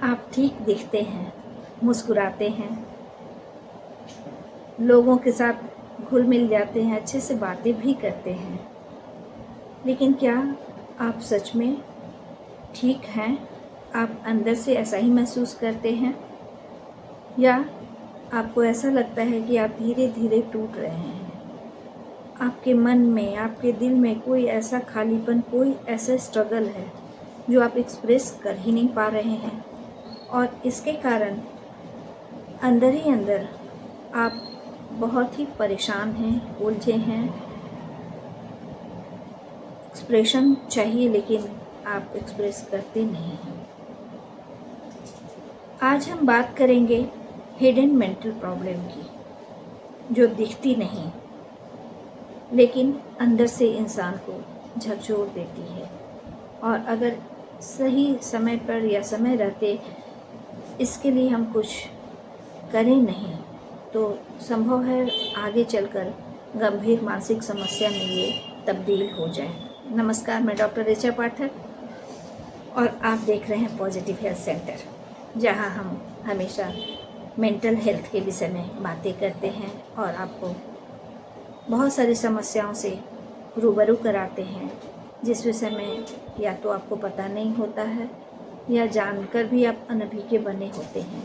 आप ठीक दिखते हैं, मुस्कुराते हैं, लोगों के साथ घुल मिल जाते हैं, अच्छे से बातें भी करते हैं, लेकिन क्या आप सच में ठीक हैं? आप अंदर से ऐसा ही महसूस करते हैं या आपको ऐसा लगता है कि आप धीरे धीरे टूट रहे हैं? आपके मन में, आपके दिल में कोई ऐसा खालीपन, कोई ऐसा स्ट्रगल है जो आप एक्सप्रेस कर ही नहीं पा रहे हैं, और इसके कारण अंदर ही अंदर आप बहुत ही परेशान हैं, उलझे हैं। एक्सप्रेशन चाहिए लेकिन आप एक्सप्रेस करते नहीं हैं। आज हम बात करेंगे हिडन मेंटल प्रॉब्लम की, जो दिखती नहीं लेकिन अंदर से इंसान को झकझोर देती है, और अगर सही समय पर या समय रहते इसके लिए हम कुछ करें नहीं तो संभव है आगे चलकर गंभीर मानसिक समस्या में ये तब्दील हो जाए। नमस्कार, मैं डॉक्टर ऋचा पाठक और आप देख रहे हैं पॉजिटिव हेल्थ सेंटर, जहां हम हमेशा मेंटल हेल्थ के विषय में बातें करते हैं और आपको बहुत सारी समस्याओं से रूबरू कराते हैं जिस विषय में या तो आपको पता नहीं होता है या जानकर भी आप अनभिज्ञ बने होते हैं,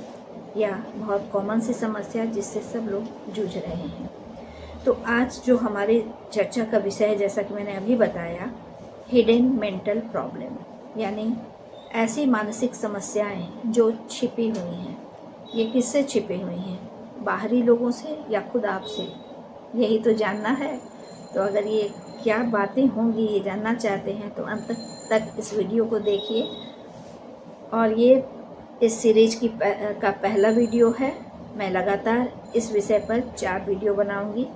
या बहुत कॉमन सी समस्या जिससे सब लोग जूझ रहे हैं। तो आज जो हमारी चर्चा का विषय है, जैसा कि मैंने अभी बताया, हिडन मेंटल प्रॉब्लम, यानी ऐसी मानसिक समस्याएं जो छिपी हुई हैं। ये किससे छिपी हुई हैं? बाहरी लोगों से या खुद आपसे? यही तो जानना है। तो अगर ये क्या बातें होंगी ये जानना चाहते हैं तो अंत तक इस वीडियो को देखिए। और ये इस सीरीज का पहला वीडियो है। मैं लगातार इस विषय पर 4 वीडियो बनाऊंगी,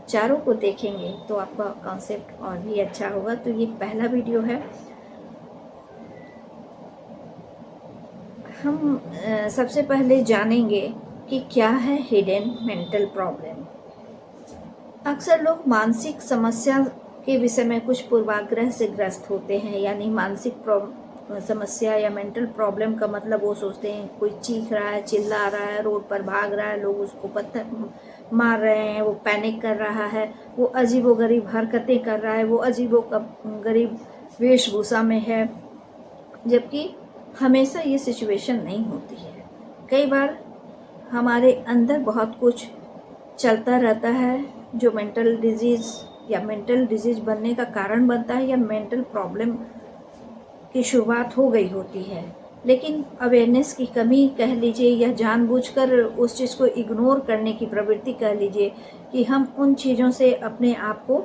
चारों को देखेंगे तो आपका कॉन्सेप्ट और भी अच्छा होगा। तो ये पहला वीडियो है। हम सबसे पहले जानेंगे कि क्या है हिडन मेंटल प्रॉब्लम। अक्सर लोग मानसिक समस्या के विषय में कुछ पूर्वाग्रह से ग्रस्त होते हैं, यानी मानसिक समस्या या मेंटल प्रॉब्लम का मतलब वो सोचते हैं कोई चीख रहा है, चिल्ला रहा है, रोड पर भाग रहा है, लोग उसको पत्थर मार रहे हैं, वो पैनिक कर रहा है, वो अजीबोगरीब हरकतें कर रहा है, वो अजीबोगरीब वेशभूषा में है। जबकि हमेशा ये सिचुएशन नहीं होती है। कई बार हमारे अंदर बहुत कुछ चलता रहता है जो मेंटल डिजीज बनने का कारण बनता है, या मेंटल प्रॉब्लम की शुरुआत हो गई होती है, लेकिन अवेयरनेस की कमी कह लीजिए, या जानबूझकर उस चीज़ को इग्नोर करने की प्रवृत्ति कह लीजिए, कि हम उन चीज़ों से अपने आप को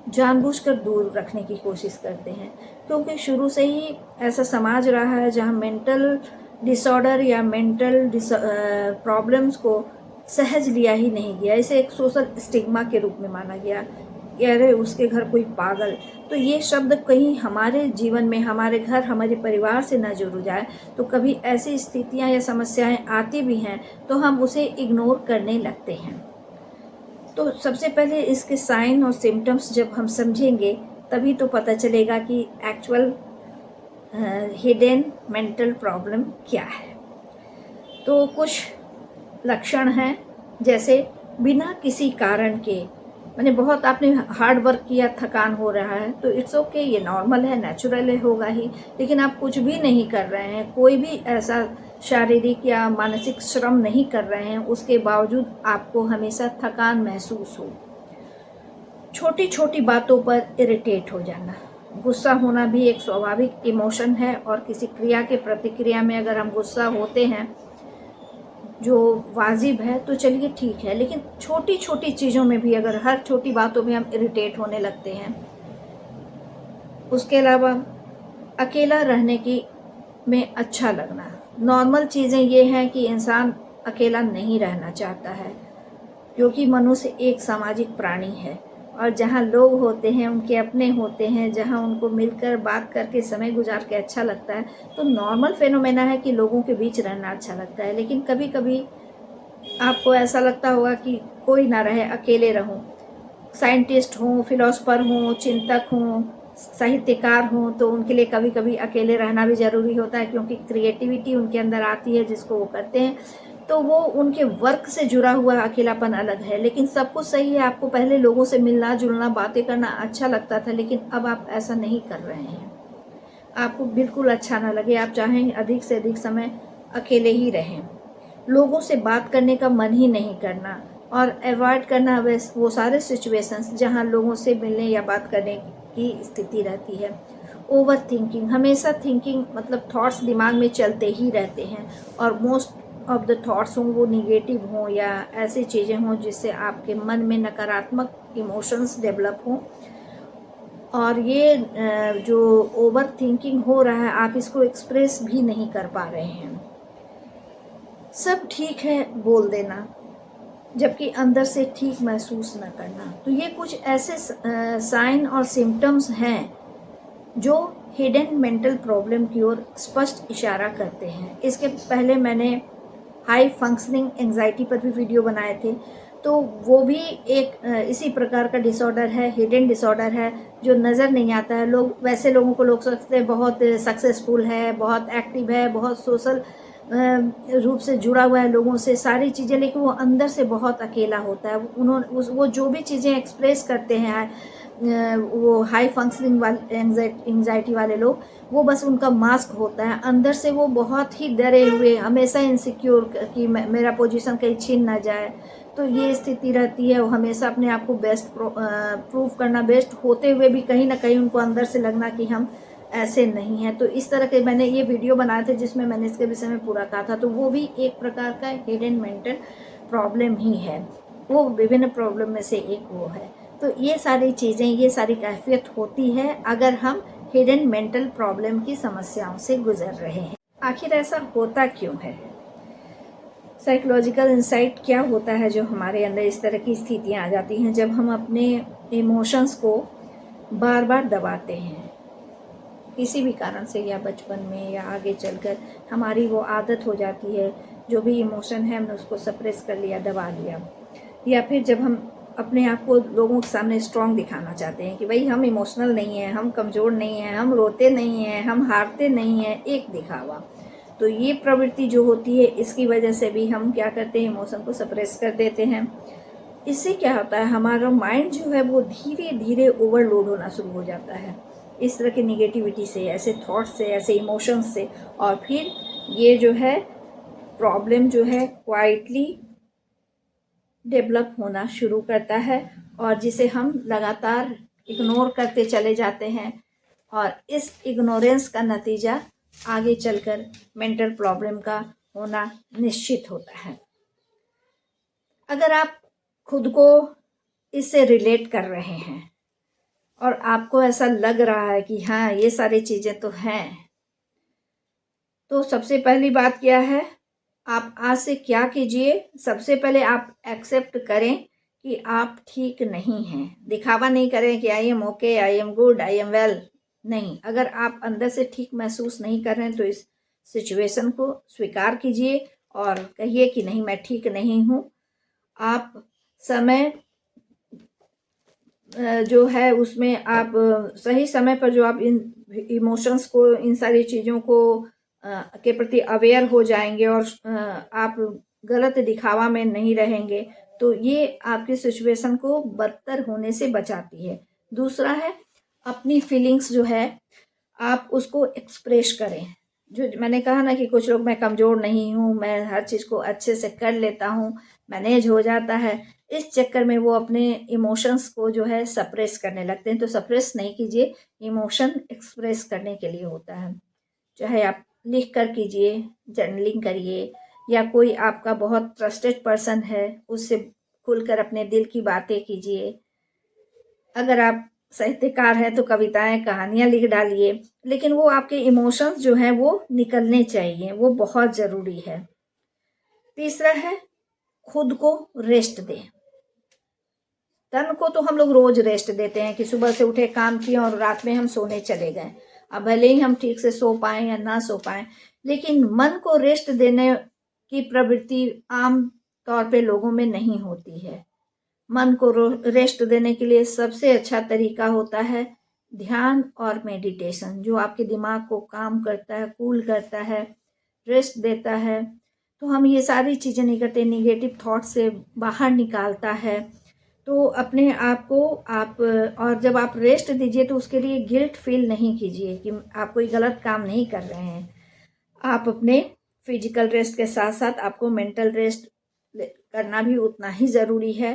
जानबूझकर दूर रखने की कोशिश करते हैं, क्योंकि शुरू से ही ऐसा समाज रहा है जहाँ मेंटल डिसऑर्डर या मेंटल प्रॉब्लम्स को सहज लिया ही नहीं गया। इसे एक सोशल स्टिग्मा के रूप में माना गया, अरे उसके घर कोई पागल। तो ये शब्द कहीं हमारे जीवन में, हमारे घर, हमारे परिवार से न जुड़ जाए तो कभी ऐसी स्थितियां या समस्याएं आती भी हैं तो हम उसे इग्नोर करने लगते हैं। तो सबसे पहले इसके साइन और सिम्टम्स जब हम समझेंगे तभी तो पता चलेगा कि एक्चुअल हिडन मेंटल प्रॉब्लम क्या है। तो कुछ लक्षण हैं, जैसे बिना किसी कारण के, मैंने बहुत आपने हार्ड वर्क किया, थकान हो रहा है तो इट्स ओके, ये नॉर्मल है, नेचुरल है, होगा ही। लेकिन आप कुछ भी नहीं कर रहे हैं, कोई भी ऐसा शारीरिक या मानसिक श्रम नहीं कर रहे हैं, उसके बावजूद आपको हमेशा थकान महसूस हो। छोटी छोटी बातों पर इरिटेट हो जाना। गुस्सा होना भी एक स्वाभाविक इमोशन है, और किसी क्रिया के प्रतिक्रिया में अगर हम गुस्सा होते हैं जो वाजिब है तो चलिए ठीक है, लेकिन छोटी छोटी चीज़ों में भी अगर हर छोटी बातों में हम इरिटेट होने लगते हैं। उसके अलावा अकेला रहने की में अच्छा लगना। नॉर्मल चीज़ें ये हैं कि इंसान अकेला नहीं रहना चाहता है, क्योंकि मनुष्य एक सामाजिक प्राणी है, और जहाँ लोग होते हैं उनके अपने होते हैं, जहाँ उनको मिलकर बात करके समय गुजार के अच्छा लगता है। तो नॉर्मल फेनोमेना है कि लोगों के बीच रहना अच्छा लगता है, लेकिन कभी कभी आपको ऐसा लगता होगा कि कोई ना रहे, अकेले रहूं। साइंटिस्ट हों, फिलोसफर हों, चिंतक हों, साहित्यकार हों तो उनके लिए कभी कभी अकेले रहना भी ज़रूरी होता है, क्योंकि क्रिएटिविटी उनके अंदर आती है जिसको वो करते हैं, तो वो उनके वर्क से जुड़ा हुआ अकेलापन अलग है। लेकिन सब कुछ सही है, आपको पहले लोगों से मिलना जुलना बातें करना अच्छा लगता था, लेकिन अब आप ऐसा नहीं कर रहे हैं। आपको बिल्कुल अच्छा ना लगे, आप चाहें अधिक से अधिक समय अकेले ही रहें, लोगों से बात करने का मन ही नहीं करना, और अवॉइड करना वो सारे सिचुएशंस जहां लोगों से मिलने या बात करने की स्थिति रहती है। ओवर थिंकिंग, हमेशा थिंकिंग मतलब थॉट्स दिमाग में चलते ही रहते हैं, और मोस्ट ऑफ द थॉट्स हों वो निगेटिव हों या ऐसी चीज़ें हों जिससे आपके मन में नकारात्मक इमोशंस डेवलप हों। और ये जो ओवर थिंकिंग हो रहा है, आप इसको एक्सप्रेस भी नहीं कर पा रहे हैं। सब ठीक है बोल देना, जबकि अंदर से ठीक महसूस न करना। तो ये कुछ ऐसे साइन और सिम्टम्स हैं जो हिडन मेंटल प्रॉब्लम की ओर स्पष्ट इशारा करते हैं। इसके पहले मैंने हाई फंक्शनिंग एंजाइटी पर भी वीडियो बनाए थे, तो वो भी एक इसी प्रकार का डिसऑर्डर है, हिडन डिसऑर्डर है, जो नज़र नहीं आता है। लोग वैसे लोगों को लोग सोचते हैं बहुत सक्सेसफुल है, बहुत एक्टिव है, बहुत सोशल रूप से जुड़ा हुआ है लोगों से, सारी चीज़ें, लेकिन वो अंदर से बहुत अकेला होता है। वो जो भी चीज़ें एक्सप्रेस करते हैं वो हाई फंक्शनिंग वाले एंजाइटी वाले लोग, वो बस उनका मास्क होता है। अंदर से वो बहुत ही डरे हुए, हमेशा इनसिक्योर कि मेरा पोजीशन कहीं छीन ना जाए, तो ये स्थिति रहती है। वो हमेशा अपने आप को बेस्ट प्रूव करना, बेस्ट होते हुए भी कहीं ना कहीं उनको अंदर से लगना कि हम ऐसे नहीं हैं। तो इस तरह के मैंने ये वीडियो बनाए थे जिसमें मैंने इसके विषय में पूरा कहा था। तो वो भी एक प्रकार का हिडन मेंटल प्रॉब्लम ही है, वो विभिन्न प्रॉब्लम में से एक वो है। तो ये सारी चीज़ें, ये सारी कैफियत होती है अगर हम हिडन मेंटल प्रॉब्लम की समस्याओं से गुजर रहे हैं। आखिर ऐसा होता क्यों है? साइकोलॉजिकल इंसाइट क्या होता है जो हमारे अंदर इस तरह की स्थितियाँ आ जाती हैं जब हम अपने इमोशंस को बार बार दबाते हैं किसी भी कारण से, या बचपन में या आगे चलकर हमारी वो आदत हो जाती है, जो भी इमोशन है हमने उसको सप्रेस कर लिया, दबा लिया। या फिर जब हम अपने आप को लोगों के सामने स्ट्रांग दिखाना चाहते हैं कि भाई हम इमोशनल नहीं हैं, हम कमज़ोर नहीं हैं, हम रोते नहीं हैं, हम हारते नहीं हैं, एक दिखावा। तो ये प्रवृत्ति जो होती है, इसकी वजह से भी हम क्या करते हैं, इमोशन को सप्रेस कर देते हैं। इससे क्या होता है, हमारा माइंड जो है वो धीरे धीरे ओवरलोड होना शुरू हो जाता है इस तरह की निगेटिविटी से, ऐसे थॉट्स से, ऐसे इमोशंस से, और फिर ये जो है प्रॉब्लम जो है क्वाइटली डेवलप होना शुरू करता है, और जिसे हम लगातार इग्नोर करते चले जाते हैं, और इस इग्नोरेंस का नतीजा आगे चलकर मेंटल प्रॉब्लम का होना निश्चित होता है। अगर आप खुद को इससे रिलेट कर रहे हैं और आपको ऐसा लग रहा है कि हाँ ये सारी चीज़ें तो हैं, तो सबसे पहली बात क्या है, आप आज से क्या कीजिए, सबसे पहले आप एक्सेप्ट करें कि आप ठीक नहीं हैं। दिखावा नहीं करें कि I am okay, I am good, I am well, नहीं। अगर आप अंदर से ठीक महसूस नहीं कर रहे हैं तो इस सिचुएशन को स्वीकार कीजिए और कहिए कि नहीं, मैं ठीक नहीं हूँ। आप समय जो है उसमें आप सही समय पर जो आप इन इमोशंस को, इन सारी चीज़ों को के प्रति अवेयर हो जाएंगे और आप गलत दिखावा में नहीं रहेंगे, तो ये आपकी सिचुएशन को बदतर होने से बचाती है। दूसरा है, अपनी फीलिंग्स जो है आप उसको एक्सप्रेस करें। जो मैंने कहा ना कि कुछ लोग, मैं कमज़ोर नहीं हूँ, मैं हर चीज़ को अच्छे से कर लेता हूँ, मैनेज हो जाता है, इस चक्कर में वो अपने इमोशंस को जो है सप्रेस करने लगते हैं। तो सप्रेस नहीं कीजिए, इमोशन एक्सप्रेस करने के लिए होता है। चाहे आप लिख कर कीजिए, जर्नलिंग करिए, या कोई आपका बहुत ट्रस्टेड पर्सन है उससे खुलकर अपने दिल की बातें कीजिए। अगर आप साहित्यकार हैं तो कविताएं, कहानियां लिख डालिए, लेकिन वो आपके इमोशंस जो हैं वो निकलने चाहिए, वो बहुत ज़रूरी है। तीसरा है, खुद को रेस्ट दें। तन को तो हम लोग रोज रेस्ट देते हैं कि सुबह से उठे, काम किए और रात में हम सोने चले गए। अब भले ही हम ठीक से सो पाएं या ना सो पाएं, लेकिन मन को रेस्ट देने की प्रवृत्ति आम तौर पे लोगों में नहीं होती है। मन को रेस्ट देने के लिए सबसे अच्छा तरीका होता है ध्यान और मेडिटेशन जो आपके दिमाग को काम करता है, कूल करता है, रेस्ट देता है। तो हम ये सारी चीज़ें नहीं करते, निगेटिव थॉट से बाहर निकालता है। तो अपने आप को आप और जब आप रेस्ट दीजिए तो उसके लिए गिल्ट फील नहीं कीजिए कि आप कोई गलत काम नहीं कर रहे हैं। आप अपने फिजिकल रेस्ट के साथ साथ आपको मेंटल रेस्ट करना भी उतना ही ज़रूरी है।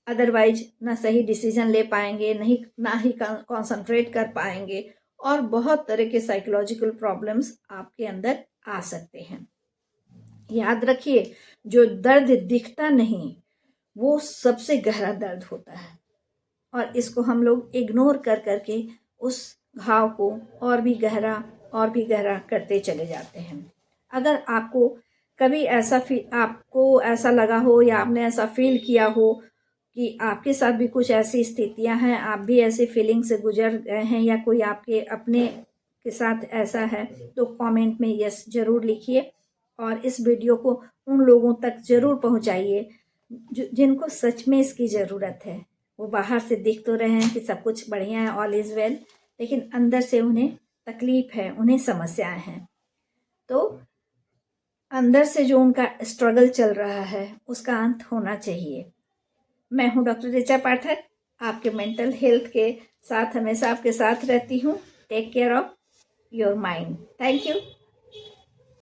अदरवाइज ना सही डिसीजन ले पाएंगे, नहीं ना ही कंसंट्रेट कर पाएंगे और बहुत तरह के साइकोलॉजिकल प्रॉब्लम्स आपके अंदर आ सकते हैं। याद रखिए, जो दर्द दिखता नहीं वो सबसे गहरा दर्द होता है और इसको हम लोग इग्नोर कर करके उस घाव को और भी गहरा करते चले जाते हैं। अगर आपको कभी आपको ऐसा लगा हो या आपने ऐसा फील किया हो कि आपके साथ भी कुछ ऐसी स्थितियां हैं, आप भी ऐसी फीलिंग से गुजर गए हैं या कोई आपके अपने के साथ ऐसा है, तो कमेंट में यस ज़रूर लिखिए और इस वीडियो को उन लोगों तक ज़रूर पहुंचाइए जिनको सच में इसकी ज़रूरत है। वो बाहर से दिख तो रहे हैं कि सब कुछ बढ़िया है, ऑल इज़ वेल, लेकिन अंदर से उन्हें तकलीफ है, उन्हें समस्याएं हैं। तो अंदर से जो उनका स्ट्रगल चल रहा है उसका अंत होना चाहिए। मैं हूँ डॉक्टर ऋचा पाठक, आपके मेंटल हेल्थ के साथ हमेशा आपके साथ रहती हूँ। Take care of your mind. Thank you.